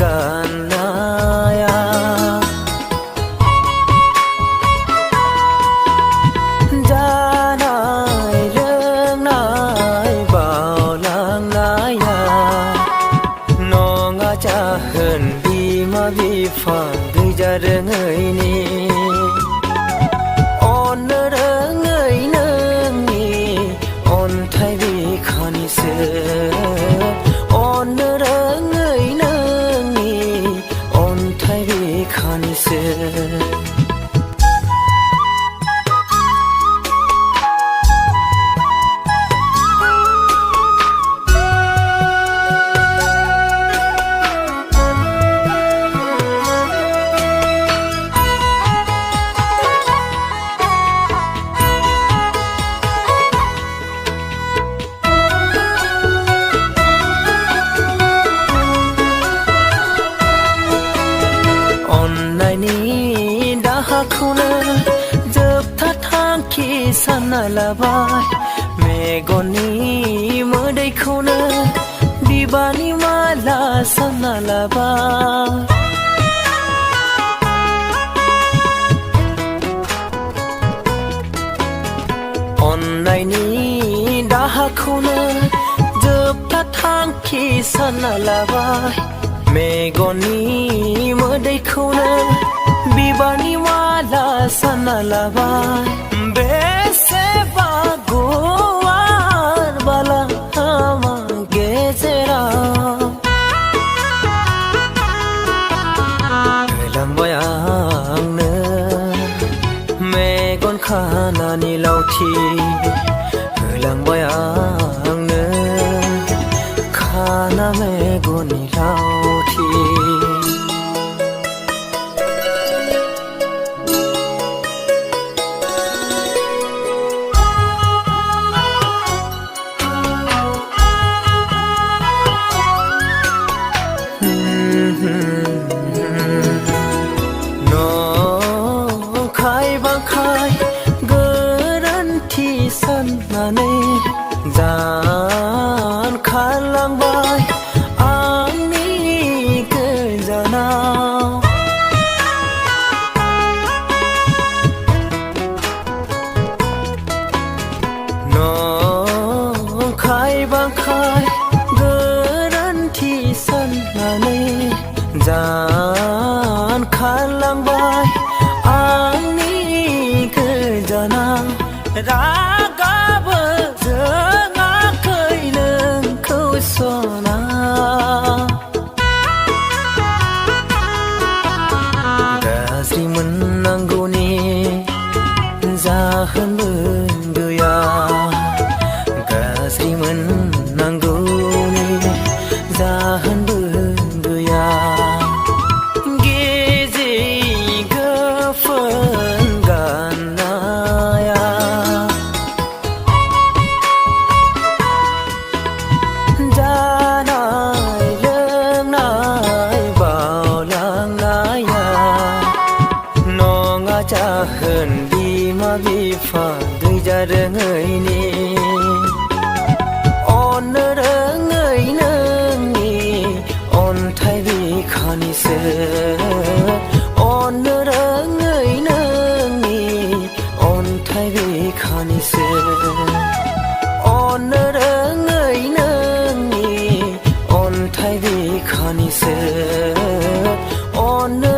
गाननाया जानाय लोंनाय बावलांनाया नङा जाहोन बिमा बिफा गैजा रोङैनि अननो रोङै नोंनि अन्थाइ बिखानिसो अननो रोङै नोंनि अन्थाइ बिखानिसो अन्नायनि दाहाखौनो जोबथा थांखि सानना लाबाय मेगननि मोदैखौनो बिबारनि माला सानना लाबाय अन्नायनि दाहाखौनो जोबथा थांखि सानना लाबाय मेगननि मोदैखौनो बिबारनि माला सानना लाबाय बेसेबा गुवार बालामा गेजेराव होलांबाय आंनो मेगन खानानि लावथि होलांबाय आंनो खाना मेगननि लावथि नंखाय बांखाय गोरोन्थि साननानै जानखारलांबाय आंनि गोजानाव नंखाय बांखाय गोरोन्थि साननानै जानखारलांबाय आंनि गोजानाव रागाबो जोङाखै नोंखौ सना गाज्रि मोननांगौनि जाहोनबो गैया गाज्रि मोननांगौनि जाहोनबो गैया गेजे गोफोन गाननाया जानाय लोंनाय बावलांनाया नङा जाहोन बिमा बिफा गैजा रोङैनि अननो रोङै नोंनि अन्थाइ बिखानिसो अननो रोङै नोंनि अन्थाइ बिखानिसो अननो रोङै नोंनि अन्थाइ बिखानिसो अननो